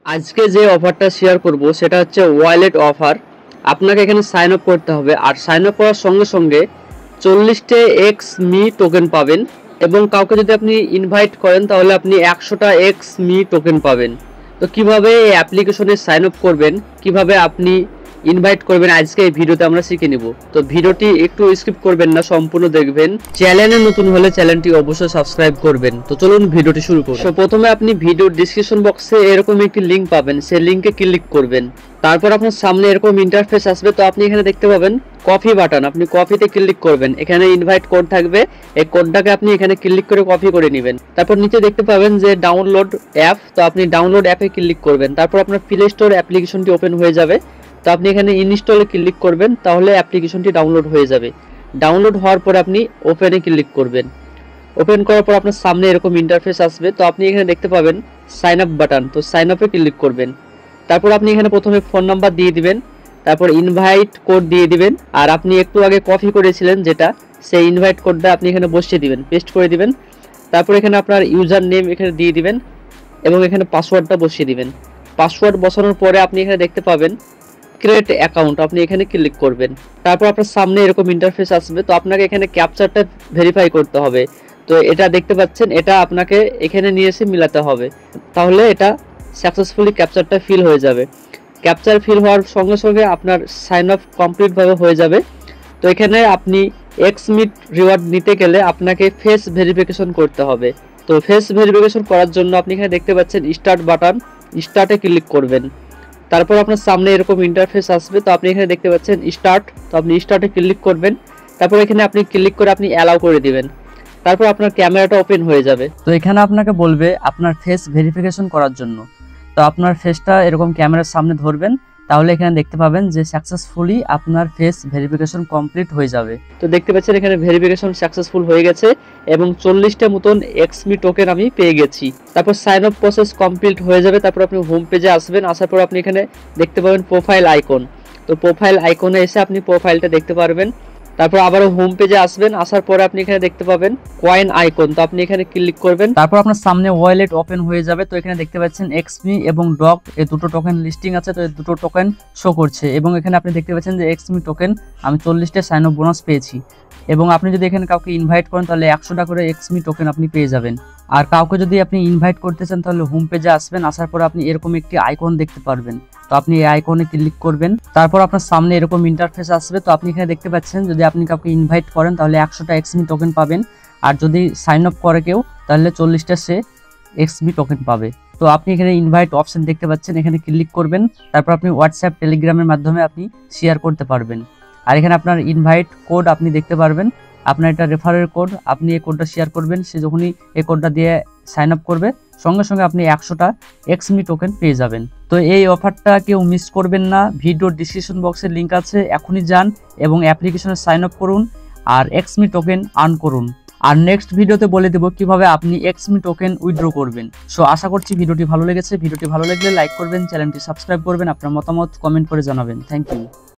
আজকে যে অফারটা শেয়ার করব সেটা হচ্ছে ওয়ালেট অফার। আপনাকে এখানে সাইন আপ করতে হবে, আর সাইন আপ করার সঙ্গে সঙ্গে 40টা এক্স মি টোকেন পাবেন, এবং কাউকে যদি আপনি ইনভাইট করেন তাহলে আপনি 100টা এক্স মি টোকেন পাবেন। তো কিভাবে এই অ্যাপ্লিকেশনে সাইন আপ করবেন, কিভাবে আপনি ইনভাইট করবেন, আজকে এই ভিডিওতে আমরা শিখে নিব। তো ভিডিওটি একটু স্কিপ করবেন না, সম্পূর্ণ দেখবেন। চ্যানেলে নতুন হলে চ্যানেলটি অবশ্যই সাবস্ক্রাইব করবেন। তো চলুন ভিডিওটি শুরু করুন। প্রথমে আপনি ভিডিওর ডেসক্রিপশন বক্সে এরকম একটি লিংক পাবেন, সেই লিংকে ক্লিক করবেন। তারপর আপনার সামনে এরকম ইন্টারফেস আসবে। তো আপনি এখানে দেখতে পাবেন কপি বাটন, আপনি কপিতে ক্লিক করবেন। এখানে ইনভাইট কোড থাকবে, এই কোডটাকে আপনি এখানে ক্লিক করে কপি করে নেবেন। তারপর নিচে দেখতে পাবেন যে ডাউনলোড অ্যাপ, তো আপনি ডাউনলোড অ্যাপে ক্লিক করবেন। তারপর আপনার প্লে স্টোর অ্যাপ্লিকেশনটি ওপেন হয়ে যাবে। তো আপনি এখানে ইনস্টলে ক্লিক করবেন, তাহলে অ্যাপ্লিকেশনটি ডাউনলোড হয়ে যাবে। ডাউনলোড হওয়ার পর আপনি ওপেনে ক্লিক করবেন। ওপেন করার পর আপনার সামনে এরকম ইন্টারফেস আসবে। তো আপনি এখানে দেখতে পাবেন সাইন আপ বাটন, তো সাইন আপে ক্লিক করবেন। তারপর আপনি এখানে প্রথমে ফোন নাম্বার দিয়ে দিবেন, তারপর ইনভাইট কোড দিয়ে দিবেন, আর আপনি একটু আগে কপি করেছিলেন যেটা, সেই ইনভাইট কোডটা আপনি এখানে বসিয়ে দিবেন, পেস্ট করে দিবেন। তারপর এখানে আপনার ইউজার নেম এখানে দিয়ে দিবেন, এবং এখানে পাসওয়ার্ডটা বসিয়ে দিবেন। পাসওয়ার্ড বসানোর পরে আপনি এখানে দেখতে পাবেন ক্রিয়েট অ্যাকাউন্ট, আপনি এখানে ক্লিক করবেন। তারপর আপনার সামনে এরকম ইন্টারফেস আসবে। তো আপনাকে এখানে ক্যাপচারটা ভেরিফাই করতে হবে। তো এটা দেখতে পাচ্ছেন, এটা আপনাকে এখানে নিয়ে এসে মিলাতে হবে, তাহলে এটা সাকসেসফুলি ক্যাপচারটা ফিল হয়ে যাবে। ক্যাপচার ফিল হওয়ার সঙ্গে সঙ্গে আপনার সাইন আপ কমপ্লিটভাবে হয়ে যাবে। তো এখানে আপনি এক্স মিট রিওয়ার্ড নিতে গেলে আপনাকে ফেস ভেরিফিকেশন করতে হবে। তো ফেস ভেরিফিকেশন করার জন্য আপনি এখানে দেখতে পাচ্ছেন স্টার্ট বাটন, স্টার্টে ক্লিক করবেন। তারপর আপনার সামনে এরকম ইন্টারফেস আসবে। তো আপনি এখানে দেখতে পাচ্ছেন স্টার্ট, তো আপনি স্টার্টে ক্লিক করবেন। তারপর এখানে আপনি ক্লিক করে আপনি অ্যালাউ করে দিবেন। তারপর আপনার ক্যামেরাটা ওপেন হয়ে যাবে। তো এখানে আপনাকে বলবে আপনার ফেস ভেরিফিকেশন করার জন্য। তো আপনার ফেসটা এরকম ক্যামেরার সামনে ধরবেন, তাহলে এখানে দেখতে পাবেন যে সাকসেসফুলি আপনার ফেস ভেরিফিকেশন কমপ্লিট হয়ে যাবে। তো দেখতে পাচ্ছেন এখানে ভেরিফিকেশন সাকসেসফুল হয়ে গেছে, এবং 40টা মতন এক্সমি টোকেন আমি পেয়ে গেছি। তারপর সাইন আপ প্রসেস কমপ্লিট হয়ে যাবে। তারপর আপনি হোম পেজে আসবেন, আসার পর আপনি এখানে দেখতে পাবেন প্রোফাইল আইকন। তো প্রোফাইল আইকনে এসে আপনি প্রোফাইলটা দেখতে পারবেন। তারপর আবারও হোম পেজে আসবেন, আসার পরে আপনি এখানে দেখতে পাবেন কয়েন আইকন, তো আপনি এখানে ক্লিক করবেন। তারপর আপনার সামনে ওয়ালেট ওপেন হয়ে যাবে। তো এখানে দেখতে পাচ্ছেন এক্সমি এবং ডগ, এই দুটো টোকেন লিস্টিং আছে। তো এই দুটো টোকেন শো করছে, এবং এখানে আপনি দেখতে পাচ্ছেন যে এক্সমি টোকেন আমি 40টা সাইন আপ বোনাস পেয়েছি। এবং আপনি যদি এখানে কাউকে ইনভাইট করেন তাহলে 100টা করে এক্সমি টোকেন আপনি পেয়ে যাবেন। আর কাউকে যদি আপনি ইনভাইট করতে চান তাহলে হোম পেজে আসবেন, আসার পরে আপনি এরকম একটি আইকন দেখতে পারবেন। তো আপনি এই আইকনে ক্লিক করবেন। তারপর আপনার সামনে এরকম ইন্টারফেস আসবে। তো আপনি এখানে দেখতে পাচ্ছেন যদি আপনি কাউকে ইনভাইট করেন তাহলে 100টা এক্সমি টোকেন পাবেন, আর যদি সাইন আপ করে কেউ তাহলে 40টা সে এক্সমি টোকেন পাবে। তো আপনি এখানে ইনভাইট অপশন দেখতে পাচ্ছেন, এখানে ক্লিক করবেন। তারপর আপনি হোয়াটসঅ্যাপ টেলিগ্রামের মাধ্যমে আপনি শেয়ার করতে পারবেন। আর এখানে আপনার ইনভাইট কোড আপনি দেখতে পারবেন, আপনার এটা রেফারেল কোড, আপনি এই কোডটা শেয়ার করবেন। সে যখনই এই কোডটা দিয়ে সাইন আপ করবে সঙ্গে সঙ্গে আপনি 100টা এক্সমি টোকেন পেয়ে যাবেন। তো এই অফারটা কেউ মিস করবেন না। ভিডিওর ডিসক্রিপশন বক্সের লিঙ্ক আছে, এখনই যান এবং অ্যাপ্লিকেশনে সাইন আপ করুন আর এক্সমি টোকেন আর্ন করুন। আর নেক্সট ভিডিওতে বলে দেবো কিভাবে আপনি এক্সমি টোকেন উইথড্র করবেন। সো আশা করছি ভিডিওটি ভালো লেগেছে। ভিডিওটি ভালো লাগলে লাইক করবেন, চ্যানেলটি সাবস্ক্রাইব করবেন, আপনার মতামত কমেন্ট করে জানাবেন। Thank you.